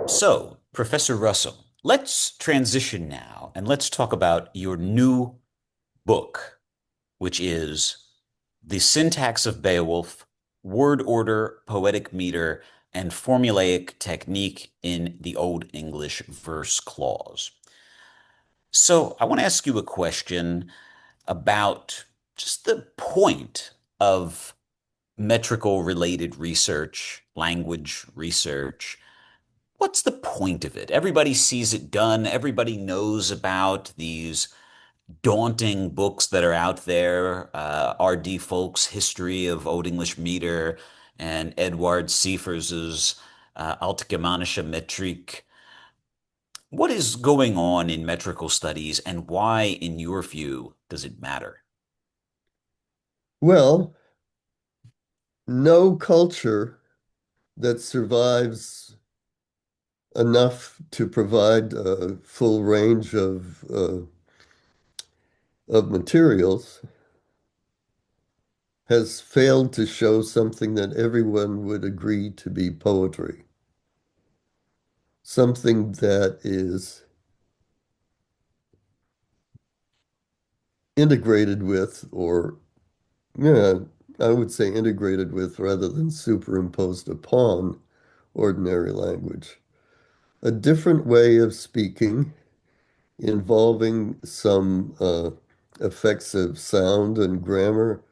So, Professor Russell, let's transition now and let's talk about your new book, which is The Syntax of Beowulf, Word Order, Poetic Meter, and Formulaic Technique in the Old English Verse Clause. So, I want to ask you a question about just the point of metrical related research, language research. What's the point of it? Everybody sees it done. Everybody knows about these daunting books that are out there. R.D. Folk's History of Old English Meter and Edward Seifers's Altgermanische Metrik. What is going on in metrical studies and why, in your view, does it matter? Well, no culture that survives enough to provide a full range of materials has failed to show something that everyone would agree to be poetry, something that is integrated with, or yeah, I would say integrated with rather than superimposed upon ordinary language. A different way of speaking involving some effects of sound and grammar,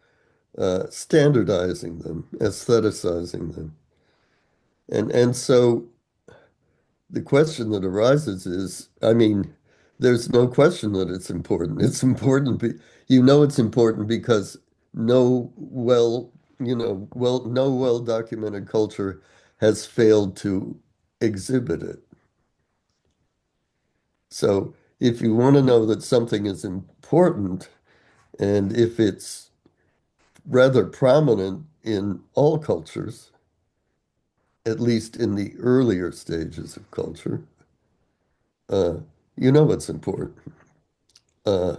standardizing them, aestheticizing them. And so the question that arises is, I mean, there's no question that it's important. It's important, you know it's important because no well, no well-documented culture has failed to exhibit it. So if you want to know that something is important, and if it's rather prominent in all cultures, at least in the earlier stages of culture, uh, you know it's important. Uh,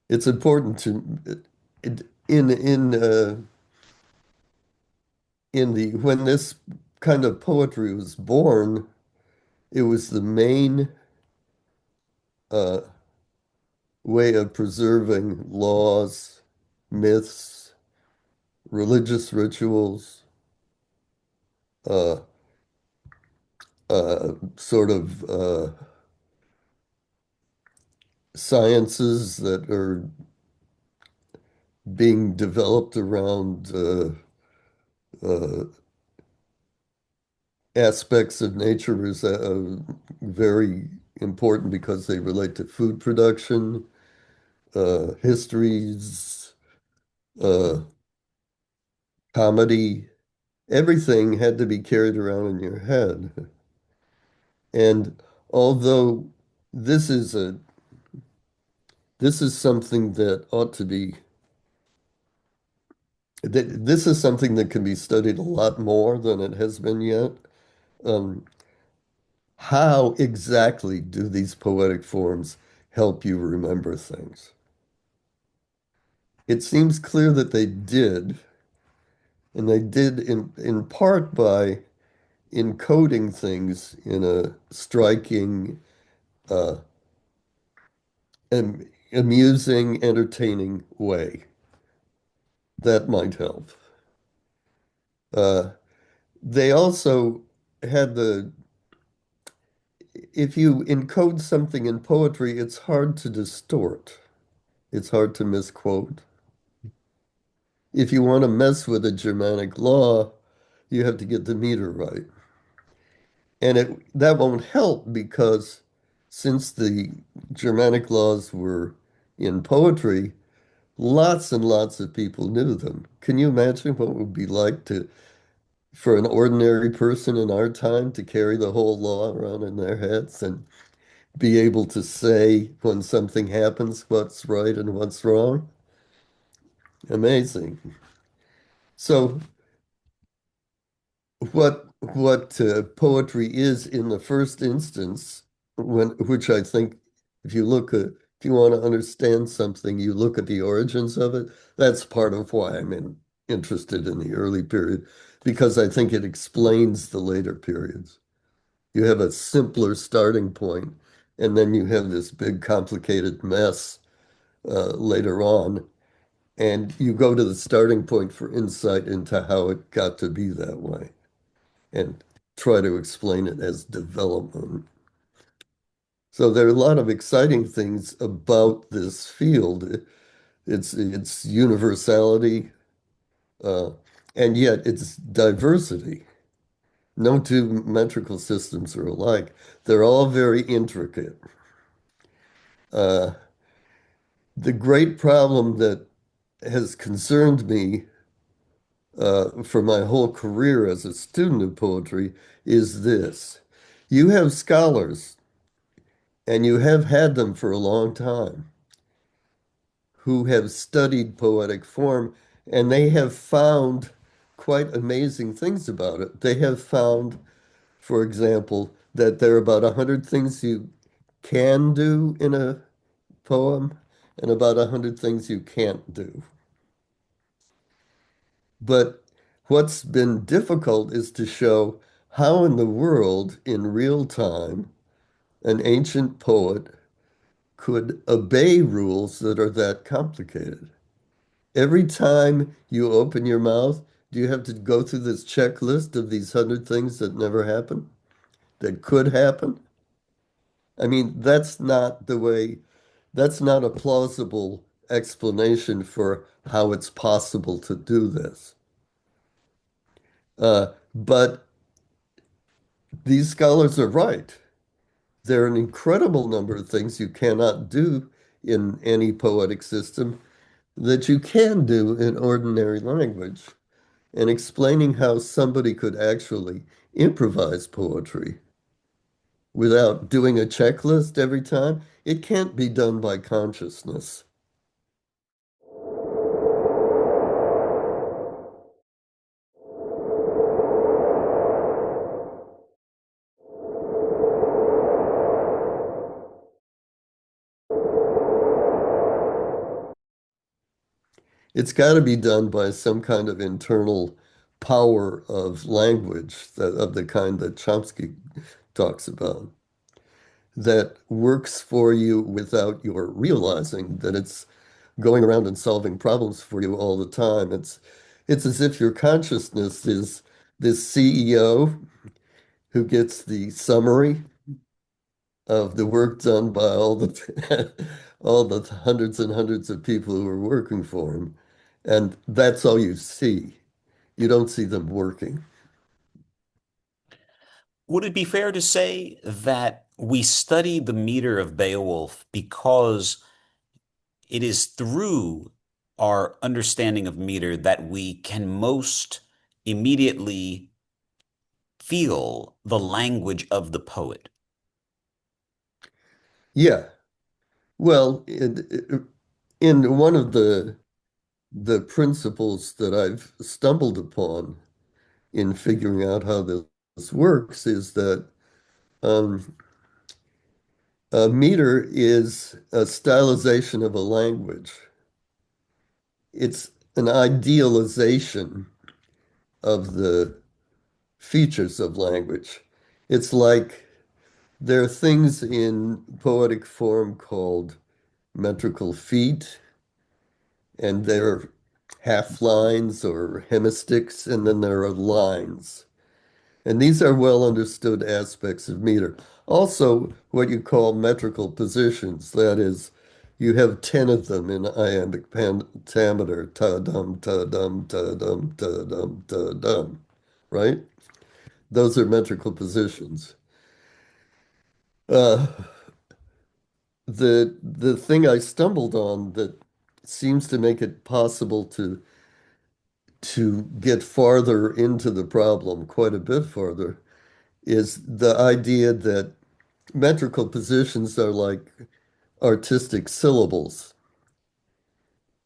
it's important to in the when this kind of poetry was born, it was the main uh, way of preserving laws, myths, religious rituals, uh, sort of sciences that are being developed around uh, aspects of nature is very important because they relate to food production, histories, uh, comedy. Everything had to be carried around in your head. And although this is a this is something that ought to be this is something that can be studied a lot more than it has been yet. Um, how exactly do these poetic forms help you remember things? It seems clear that they did, and they did in part by encoding things in a striking, uh, amusing, entertaining way. That might help. Uh, they also had if you encode something in poetry, it's hard to distort. It's hard to misquote. If you want to mess with a Germanic law, you have to get the meter right. And that won't help because since the Germanic laws were in poetry, lots and lots of people knew them. Can you imagine what it would be like for an ordinary person in our time to carry the whole law around in their heads and be able to say when something happens what's right and what's wrong? Amazing. So what poetry is in the first instance, which I think if you want to understand something, you look at the origins of it. That's part of why interested in the early period, because I think it explains the later periods. You have a simpler starting point, and then you have this big complicated mess later on. And you go to the starting point for insight into how it got to be that way and try to explain it as development. So there are a lot of exciting things about this field. It's universality, uh, and yet it's diversity. No two metrical systems are alike. They're all very intricate. Uh, the great problem that has concerned me for my whole career as a student of poetry is this. You have scholars, and you have had them for a long time, who have studied poetic form, and they have found quite amazing things about it. They have found, for example, that there are about 100 things you can do in a poem and about 100 things you can't do. But what's been difficult is to show how in the world, in real time, an ancient poet could obey rules that are that complicated. Every time you open your mouth, do you have to go through this checklist of these 100 things that never happen, that could happen? I mean, that's not a plausible explanation for how it's possible to do this. But these scholars are right. There are an incredible number of things you cannot do in any poetic system that you can do in ordinary language. And explaining how somebody could actually improvise poetry without doing a checklist every time, it can't be done by consciousness. It's got to be done by some kind of internal power of language that of the kind that Chomsky talks about that works for you without your realizing that it's going around and solving problems for you all the time. It's as if your consciousness is this CEO who gets the summary of the work done by all the all the hundreds and hundreds of people who are working for him. And that's all you see. You don't see them working. Would it be fair to say that we study the meter of Beowulf because it is through our understanding of meter that we can most immediately feel the language of the poet? Yeah. Well, in one of the principles that I've stumbled upon in figuring out how this works is that um, a meter is a stylization of a language. It's an idealization of the features of language. It's like there are things in poetic form called metrical feet, and there are half lines or hemistichs, and then there are lines. And these are well understood aspects of meter. Also, what you call metrical positions, that is, you have 10 of them in iambic pentameter, ta-dum, ta-dum, ta-dum, ta-dum, ta-dum, right? Those are metrical positions. Uh, the thing I stumbled on that seems to make it possible to get farther into the problem, quite a bit farther, is the idea that metrical positions are like artistic syllables,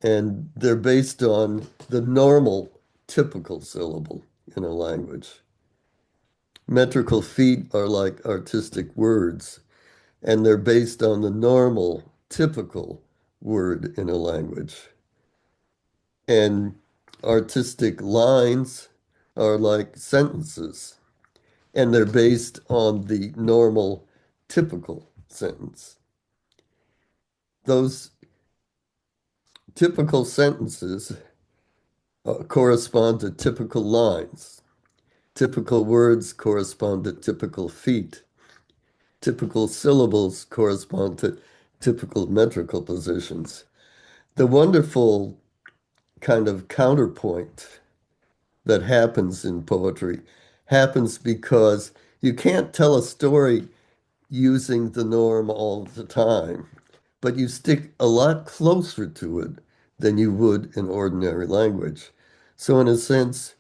and they're based on the normal, typical syllable in a language. Metrical feet are like artistic words, and they're based on the normal, typical word in a language. And artistic lines are like sentences, and they're based on the normal typical sentence. Those typical sentences correspond to typical lines. Typical words correspond to typical feet. Typical syllables correspond to typical metrical positions. The wonderful kind of counterpoint that happens in poetry happens because you can't tell a story using the norm all the time, but you stick a lot closer to it than you would in ordinary language. So, in a sense,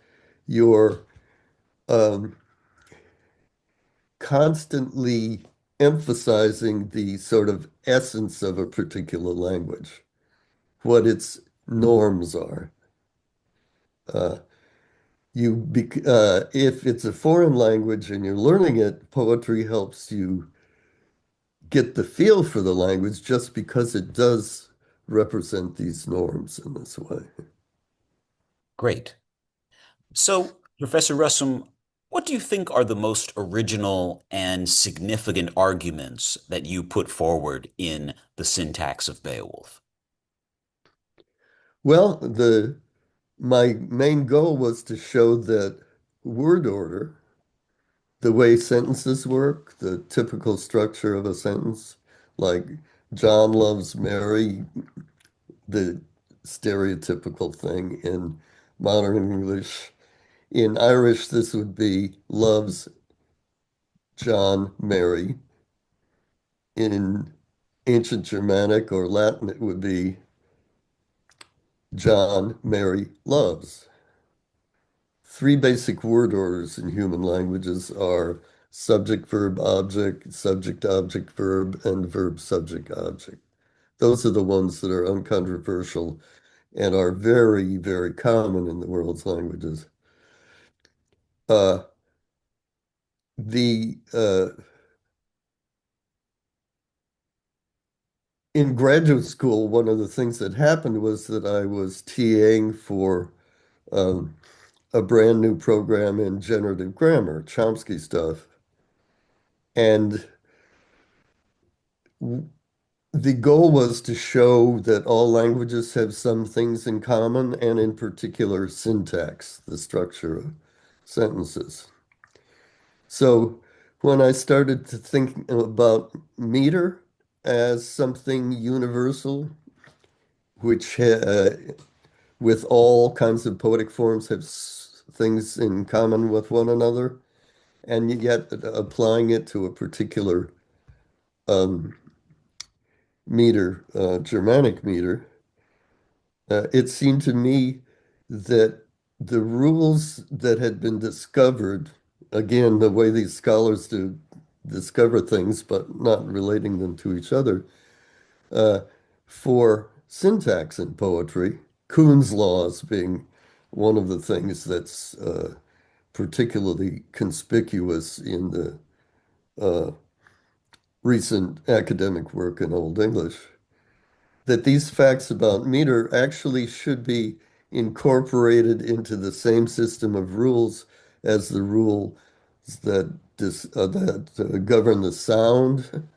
you're um, constantly emphasizing the sort of essence of a particular language, what its norms are. Uh, if it's a foreign language and you're learning it, poetry helps you get the feel for the language just because it does represent these norms in this way. Great. So, Professor Russom, what do you think are the most original and significant arguments that you put forward in the syntax of Beowulf? Well, the my main goal was to show that word order, the way sentences work, the typical structure of a sentence, like John loves Mary, the stereotypical thing in modern English. In Irish, this would be loves John Mary. In ancient Germanic or Latin, it would be John Mary loves. Three basic word orders in human languages are subject, verb, object, subject, object, verb, and verb, subject, object. Those are the ones that are uncontroversial and are very, very common in the world's languages. Uh, the In graduate school, one of the things that happened was that I was TAing for um, a brand new program in generative grammar, Chomsky stuff. And the goal was to show that all languages have some things in common, and in particular, syntax, the structure of sentences. So when I started to think about meter as something universal, which with all kinds of poetic forms have things in common with one another, and yet applying it to a particular um, meter, Germanic meter, it seemed to me that the rules that had been discovered, again, the way these scholars do discover things, but not relating them to each other, uh, for syntax in poetry, Kuhn's laws being one of the things that's particularly conspicuous in the uh, recent academic work in Old English, that these facts about meter actually should be incorporated into the same system of rules as the rules that govern the sound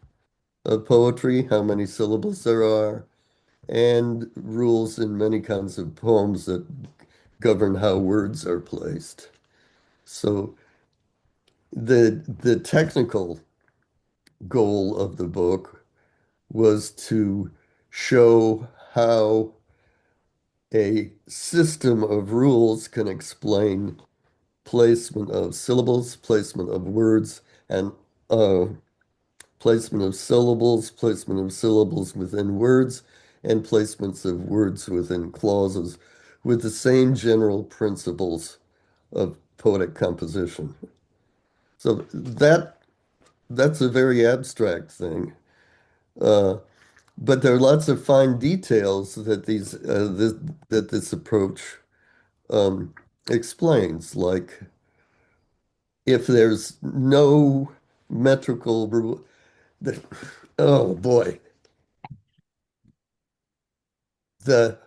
of poetry, how many syllables there are, and rules in many kinds of poems that govern how words are placed. So the technical goal of the book was to show how a system of rules can explain placement of syllables, placement of words, and uh, placement of syllables within words, and placements of words within clauses with the same general principles of poetic composition. So that's a very abstract thing. Uh, but there are lots of fine details that this approach um, explains, like if there's no metrical rule, the, oh boy, the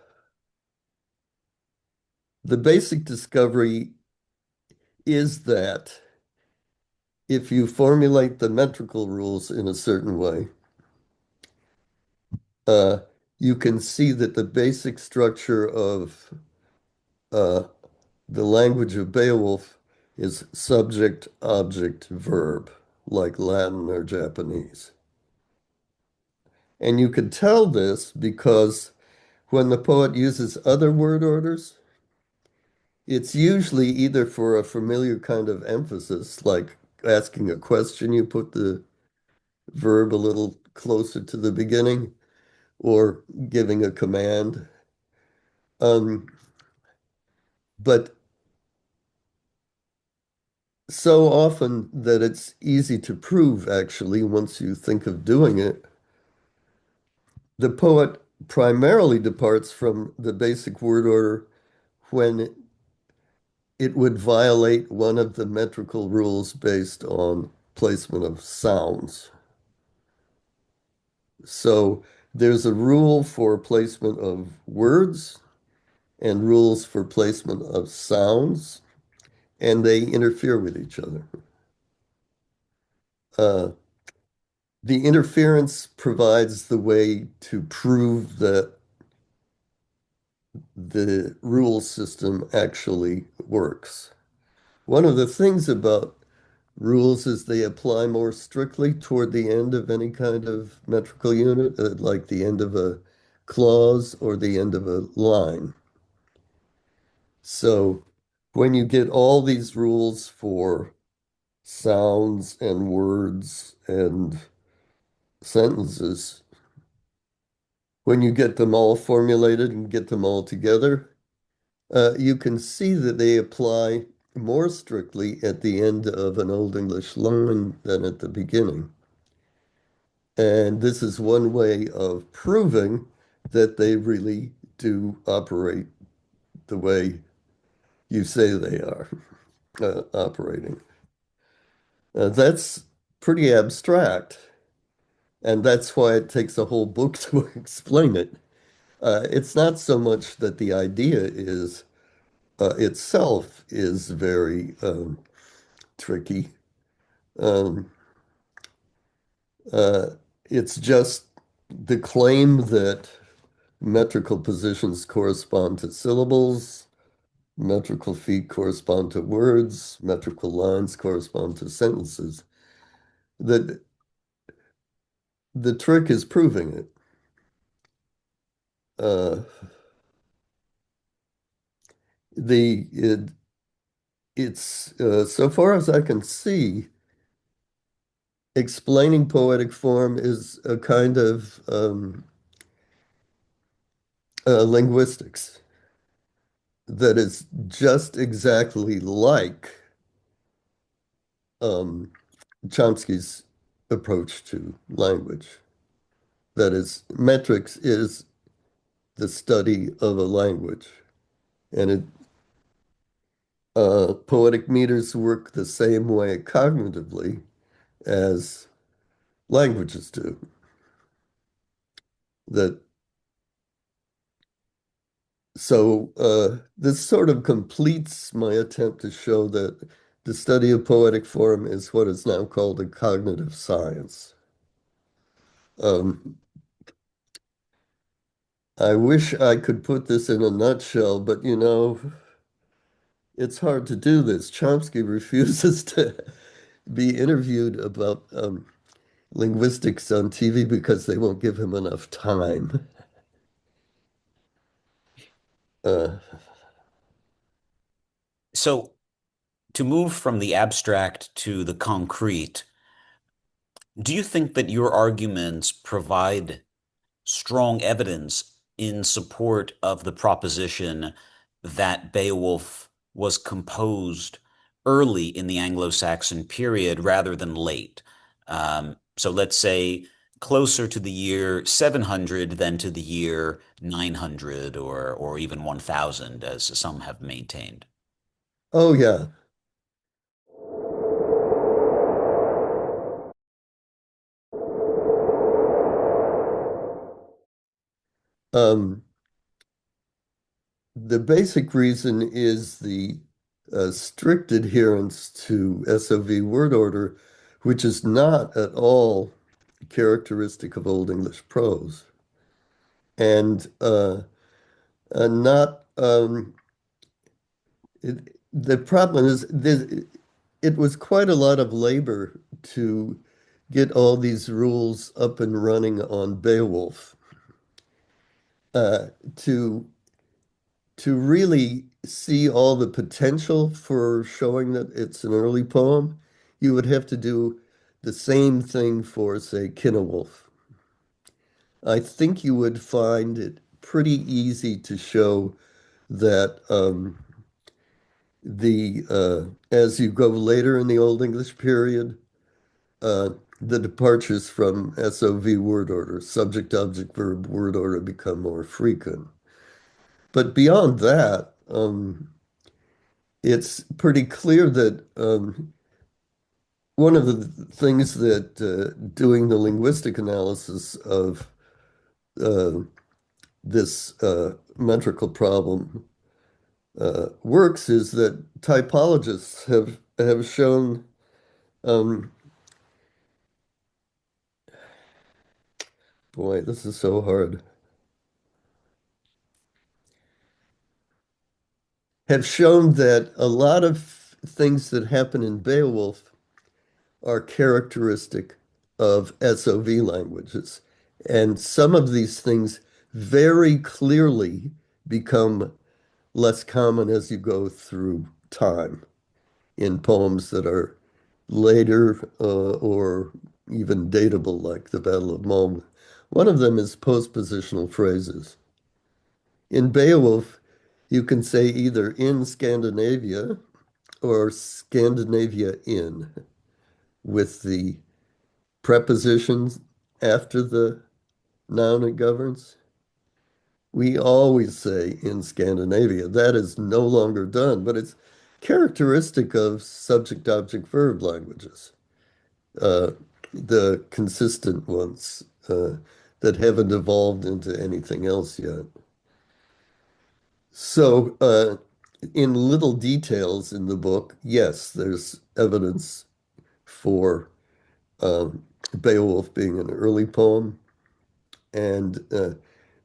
the basic discovery is that if you formulate the metrical rules in a certain way, uh, you can see that the basic structure of uh, the language of Beowulf is subject, object, verb, like Latin or Japanese. And you can tell this because when the poet uses other word orders, it's usually either for a familiar kind of emphasis, like asking a question, you put the verb a little closer to the beginning, or giving a command. Um, but so often that it's easy to prove, actually, once you think of doing it, the poet primarily departs from the basic word order when it would violate one of the metrical rules based on placement of sounds. So there's a rule for placement of words and rules for placement of sounds, and they interfere with each other. Uh, the interference provides the way to prove that the rule system actually works. One of the things about rules is they apply more strictly toward the end of any kind of metrical unit, like the end of a clause or the end of a line. So when you get all these rules for sounds and words and sentences, when you get them all formulated and get them all together, you can see that they apply more strictly at the end of an Old English line than at the beginning. And this is one way of proving that they really do operate the way you say they are operating. That's pretty abstract, and that's why it takes a whole book to explain it. It's not so much that the idea is itself is very tricky. Um, uh, it's just the claim that metrical positions correspond to syllables, metrical feet correspond to words, metrical lines correspond to sentences. That the trick is proving it. Uh, the it's so far as I can see, explaining poetic form is a kind of linguistics that is just exactly like um, Chomsky's approach to language. That is, metrics is the study of a language, and poetic meters work the same way cognitively as languages do. That so this sort of completes my attempt to show that the study of poetic form is what is now called a cognitive science. Um, I wish I could put this in a nutshell, but it's hard to do this. Chomsky refuses to be interviewed about linguistics on TV because they won't give him enough time. Uh, So to move from the abstract to the concrete, do you think that your arguments provide strong evidence in support of the proposition that Beowulf was composed early in the Anglo-Saxon period rather than late? So let's say closer to the year 700 than to the year 900 or even 1000, as some have maintained. oh yeah. Um, the basic reason is the strict adherence to SOV word order, which is not at all characteristic of Old English prose. And not the problem is it was quite a lot of labor to get all these rules up and running on Beowulf. To really see all the potential for showing that it's an early poem, you would have to do the same thing for, say, Kinewolf. I think you would find it pretty easy to show that the as you go later in the Old English period, the departures from SOV word order, subject, object, verb, word order become more frequent. But beyond that, it's pretty clear that one of the things that doing the linguistic analysis of uh, this metrical problem works is that typologists have shown um, boy, this is so hard. Have shown that a lot of things that happen in Beowulf are characteristic of SOV languages. And some of these things very clearly become less common as you go through time in poems that are later or even datable, like the Battle of Mulm. One of them is postpositional phrases. In Beowulf, you can say either in Scandinavia or Scandinavia in, with the prepositions after the noun it governs. We always say in Scandinavia. That is no longer done, but it's characteristic of subject, object, verb languages, uh, the consistent ones that haven't evolved into anything else yet. So, in little details in the book, yes, there's evidence for um, Beowulf being an early poem, and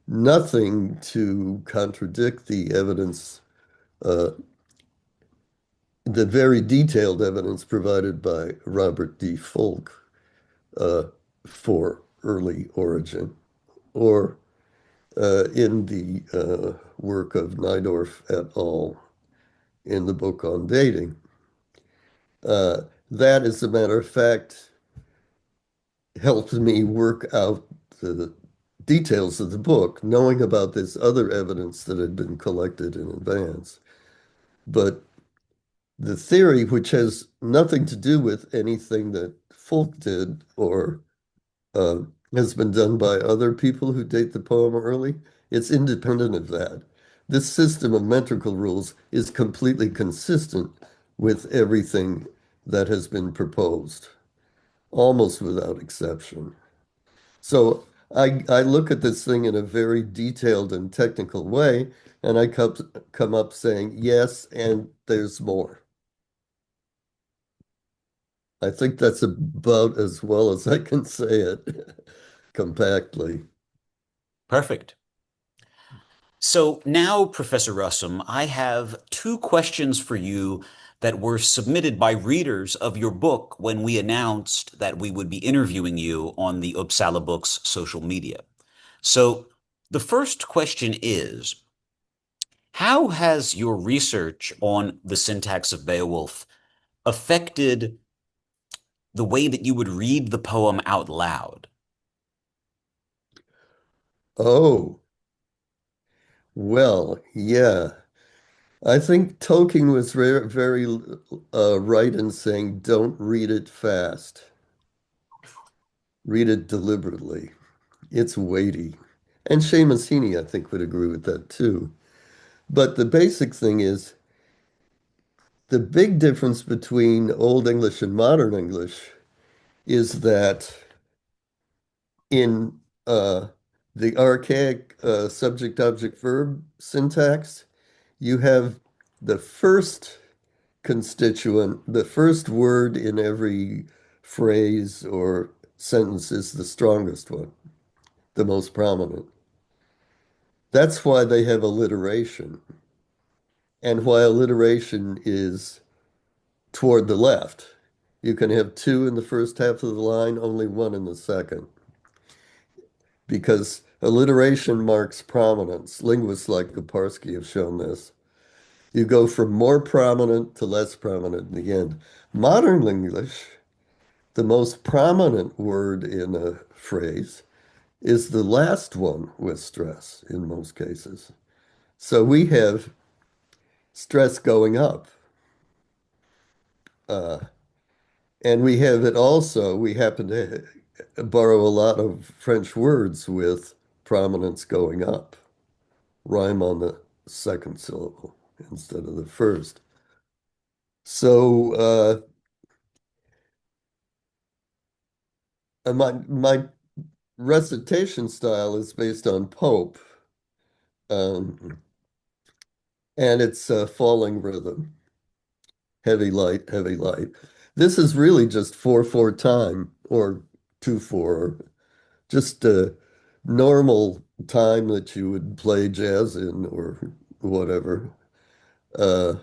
nothing to contradict the evidence, uh, the very detailed evidence provided by Robert D. Folk uh, for early origin, or in the work of Nydorf et al. In the book on dating. Uh, that, as a matter of fact, helped me work out the details of the book, knowing about this other evidence that had been collected in advance. But the theory, which has nothing to do with anything that Folk did or uh, has been done by other people who date the poem early, it's independent of that. This system of metrical rules is completely consistent with everything that has been proposed, almost without exception. So I look at this thing in a very detailed and technical way, and I come up saying, yes, and there's more. I think that's about as well as I can say it compactly. Perfect. So now, Professor Russom, I have two questions for you that were submitted by readers of your book when we announced that we would be interviewing you on the Uppsala Books social media. So the first question is, how has your research on the syntax of Beowulf affected the way that you would read the poem out loud? Oh, well, yeah. I think Tolkien was very right in saying don't read it fast. Read it deliberately. It's weighty. And Seamus Heaney, I think, would agree with that too. But the basic thing is the big difference between Old English and Modern English is that in the archaic subject object verb syntax, you have the first constituent. The first word in every phrase or sentence is the strongest one, the most prominent. That's why they have alliteration, and why alliteration is toward the left. You can have two in the first half of the line, only one in the second, because alliteration marks prominence. Linguists like Kuparski have shown this. You go from more prominent to less prominent in the end. Modern English, the most prominent word in a phrase, is the last one with stress in most cases. So we have stress going up. Uh, and we have it also, we happen to borrow a lot of French words with prominence going up, rhyme on the second syllable instead of the first. So my recitation style is based on Pope, um, and it's a falling rhythm, heavy, light, heavy, light. This is really just 4/4 time or 2/4, just a normal time that you would play jazz in or whatever, uh,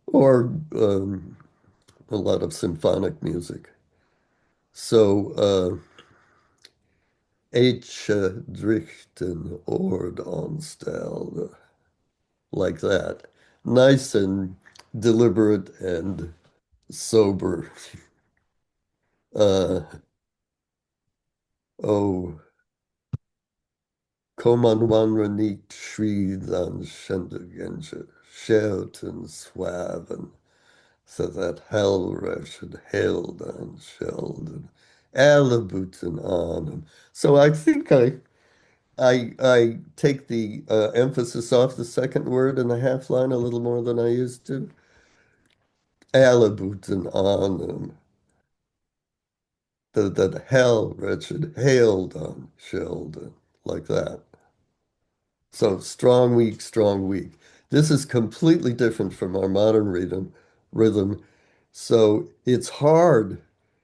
or a lot of symphonic music. So H drichten ord onstelde, like that. Nice and deliberate and sober. Uh, oh, Koman wanneer niet schrie dan schendigenje, shelten swaven, so that helresh had hailed and sheldon, alle booten on him. So I think I take the emphasis off the second word in the half line a little more than I used to. Alle booten on him. That hell wretched hailed on Sheldon, like that. So strong, weak, strong, weak. This is completely different from our modern rhythm. So it's hard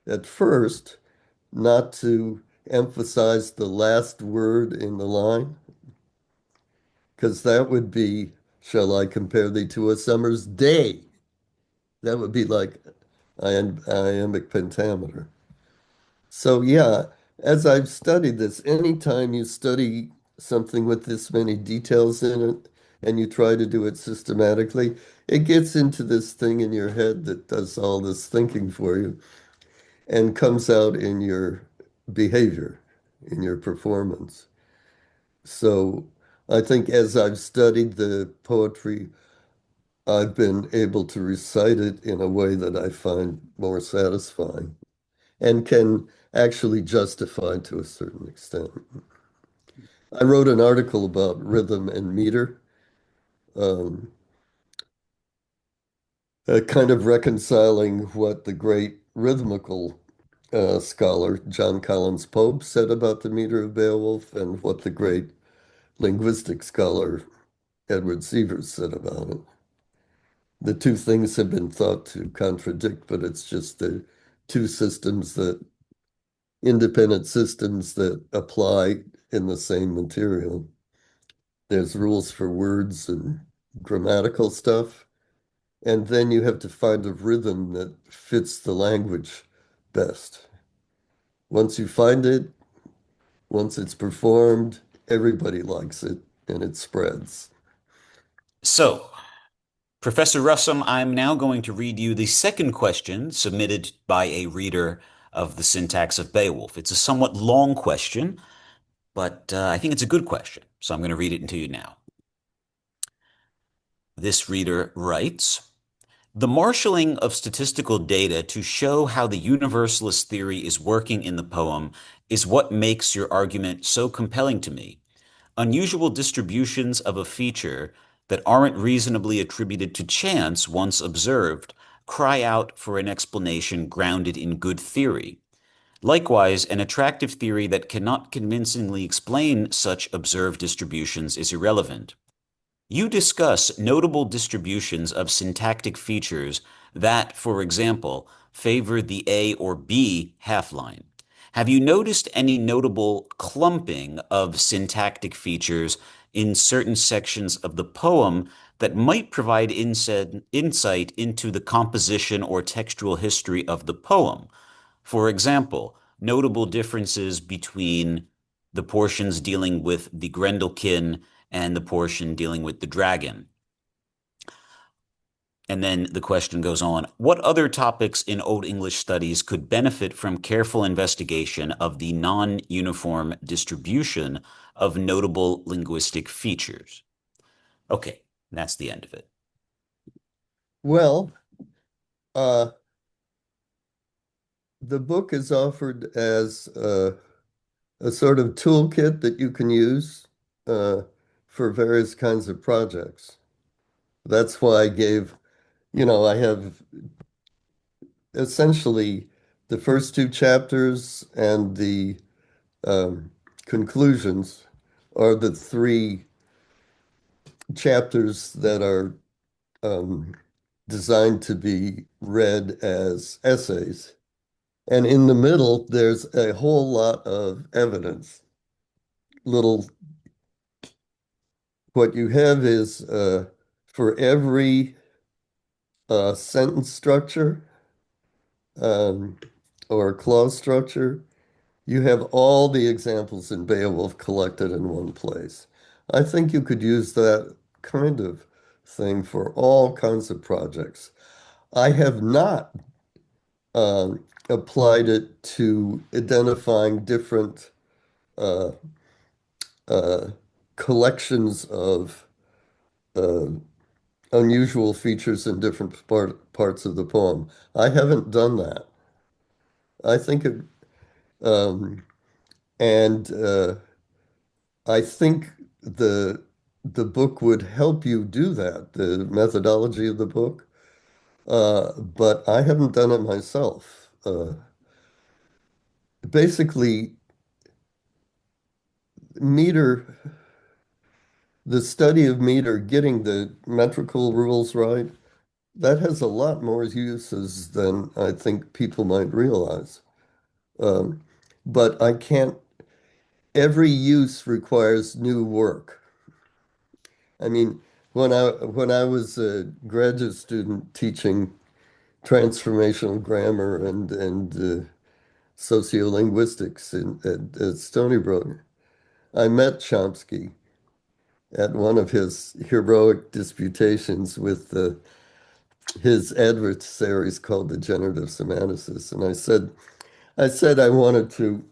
at first not to emphasize the last word in the line, because that would be, shall I compare thee to a summer's day? That would be like iambic pentameter. So yeah, as I've studied this, anytime you study something with this many details in it and you try to do it systematically, it gets into this thing in your head that does all this thinking for you and comes out in your behavior, in your performance. So I think as I've studied the poetry, I've been able to recite it in a way that I find more satisfying and can actually justify to a certain extent. I wrote an article about rhythm and meter, um, kind of reconciling what the great rhythmical scholar John Collins Pope said about the meter of Beowulf and what the great linguistic scholar Edward Sievers said about it. The two things have been thought to contradict, but it's just the two systems that independent systems that apply in the same material. There's rules for words and grammatical stuff, and then you have to find a rhythm that fits the language best. Once you find it, once it's performed, everybody likes it and it spreads. So, Professor Russom, I'm now going to read you the second question submitted by a reader of the syntax of Beowulf. It's a somewhat long question, but I think it's a good question, so I'm going to read it to you now. This reader writes, the marshaling of statistical data to show how the universalist theory is working in the poem is what makes your argument so compelling to me. Unusual distributions of a feature that aren't reasonably attributed to chance once observed cry out for an explanation grounded in good theory. Likewise, an attractive theory that cannot convincingly explain such observed distributions is irrelevant. You discuss notable distributions of syntactic features that, for example, favor the A or B half line. Have you noticed any notable clumping of syntactic features in certain sections of the poem that might provide insight into the composition or textual history of the poem? For example, notable differences between the portions dealing with the Grendelkin and the portion dealing with the dragon. And then the question goes on, what other topics in Old English studies could benefit from careful investigation of the non-uniform distribution of notable linguistic features? Okay, that's the end of it. Well, uh, the book is offered as a sort of toolkit that you can use uh, for various kinds of projects. That's why I gave, I have essentially the first two chapters and the um, conclusions are the three chapters that are um, designed to be read as essays. And in the middle, there's a whole lot of evidence. Little, what you have is for every sentence structure um, or clause structure, you have all the examples in Beowulf collected in one place. I think you could use that kind of thing for all kinds of projects. I have not applied it to identifying different uh, uh, collections of uh, unusual features in different parts of the poem. I haven't done that. I think it, um, and I think the book would help you do that, the methodology of the book. But I haven't done it myself. Basically, meter, the study of meter, getting the metrical rules right, that has a lot more uses than I think people might realize. Um, but I can't, every use requires new work. I mean, when I was a graduate student teaching transformational grammar and sociolinguistics at Stony Brook, I met Chomsky at one of his heroic disputations with his adversaries called the generative semanticists, and I said I wanted to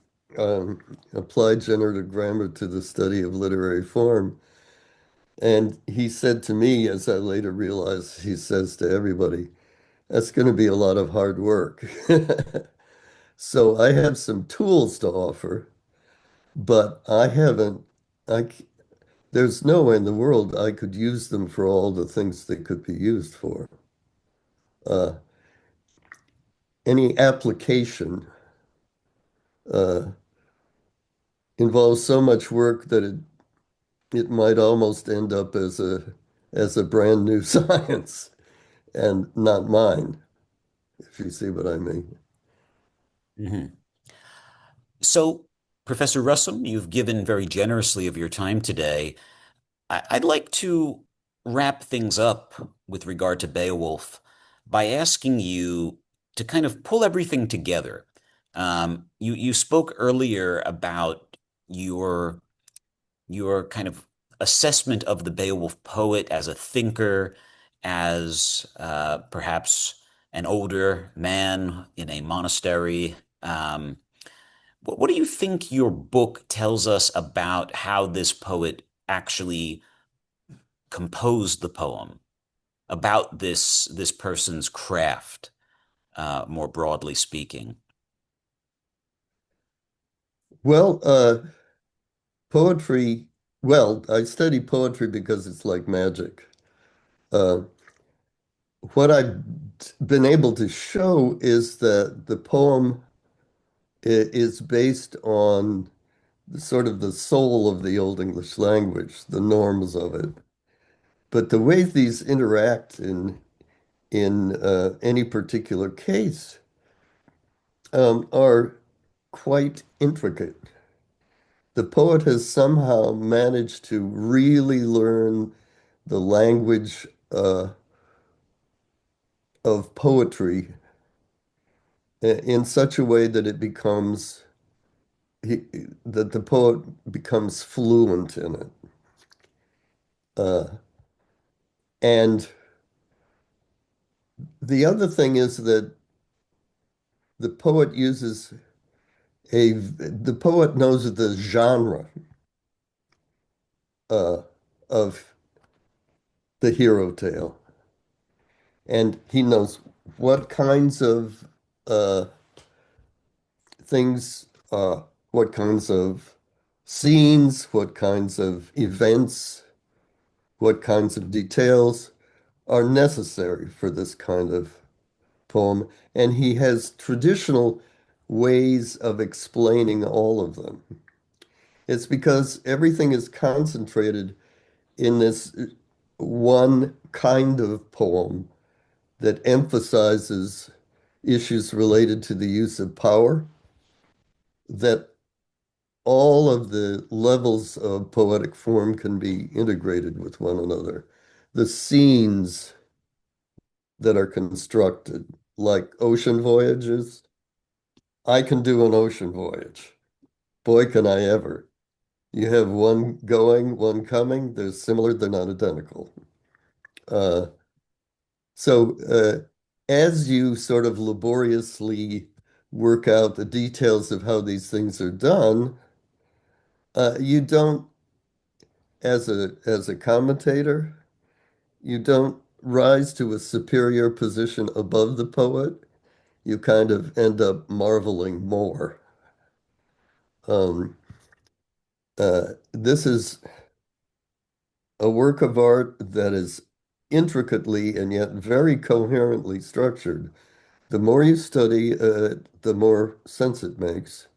apply generative grammar to the study of literary form. And he said to me, as I later realized he says to everybody, that's going to be a lot of hard work. So I have some tools to offer, but I haven't, there's no way in the world I could use them for all the things they could be used for. Uh, any application uh, involves so much work that it might almost end up as a brand new science and not mine, if you see what I mean. Mhm. So, Professor Russom, you've given very generously of your time today. I'd like to wrap things up with regard to Beowulf by asking you to kind of pull everything together. You spoke earlier about your your kind of assessment of the Beowulf poet as a thinker, as perhaps an older man in a monastery. What do you think your book tells us about how this poet actually composed the poem, about this person's craft, more broadly speaking? Well, poetry, well, I study poetry because it's like magic. Uh, what I've been able to show is that the poem is based on sort of the soul of the Old English language, the norms of it. But the way these interact in any particular case are quite intricate. The poet has somehow managed to really learn the language of poetry in such a way that it becomes he, that the poet becomes fluent in it. Uh, and the other thing is that the poet uses the poet knows the genre uh, of the hero tale, and he knows what kinds of uh, things, what kinds of scenes, what kinds of events, what kinds of details are necessary for this kind of poem. And he has traditional ways of explaining all of them. It's because everything is concentrated in this one kind of poem that emphasizes issues related to the use of power, that all of the levels of poetic form can be integrated with one another. The scenes that are constructed, like ocean voyages, I can do an ocean voyage. Boy, can I ever. You have one going, one coming. They're similar, they're not identical. Uh, so as you sort of laboriously work out the details of how these things are done, you don't, as a commentator, you don't rise to a superior position above the poet. You kind of end up marveling more. Um, this is a work of art that is intricately and yet very coherently structured. The more you study, the more sense it makes.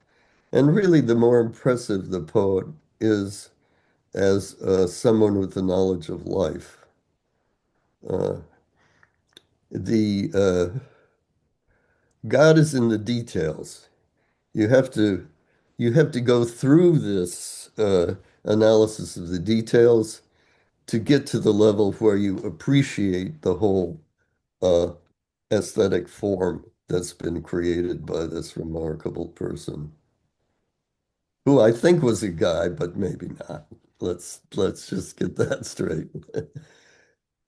And really, the more impressive the poet is as someone with the knowledge of life. Uh, the God is in the details. You have to you have to go through this analysis of the details to get to the level where you appreciate the whole uh, aesthetic form that's been created by this remarkable person, who I think was a guy, but maybe not. Let's just get that straight.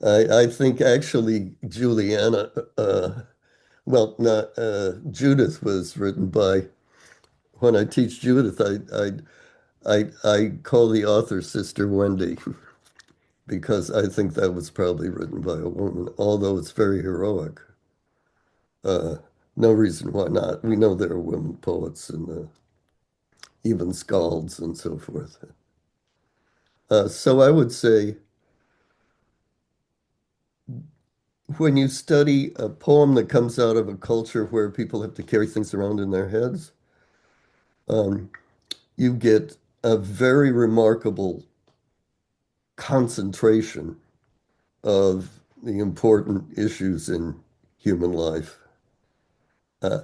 I think actually Juliana, well, not Judith was written by. When I teach Judith, I call the author Sister Wendy because I think that was probably written by a woman, although it's very heroic. Uh, no reason why not. We know there are women poets and even skalds and so forth. So I would say when you study a poem that comes out of a culture where people have to carry things around in their heads, um, you get a very remarkable concentration of the important issues in human life. Uh,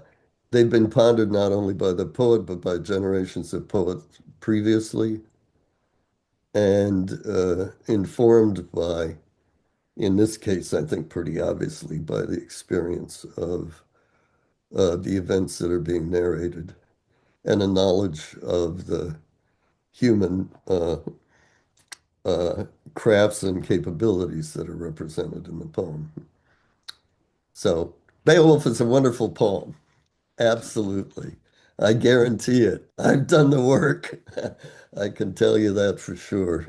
they've been pondered not only by the poet, but by generations of poets previously, and informed by, in this case, I think pretty obviously, by the experience of the events that are being narrated and a knowledge of the human uh, crafts and capabilities that are represented in the poem. So, Beowulf is a wonderful poem. Absolutely. I guarantee it. I've done the work. I can tell you that for sure.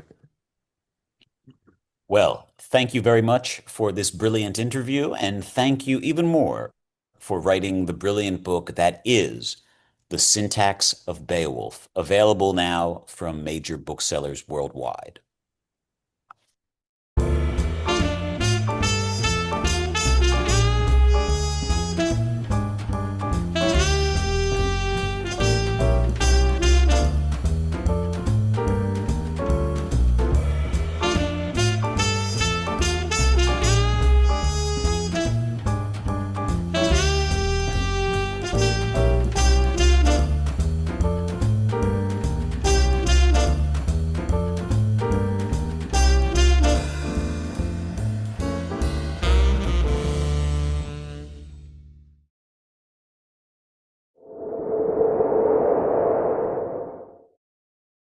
Well, thank you very much for this brilliant interview, and thank you even more for writing the brilliant book that is The Syntax of Beowulf, available now from major booksellers worldwide.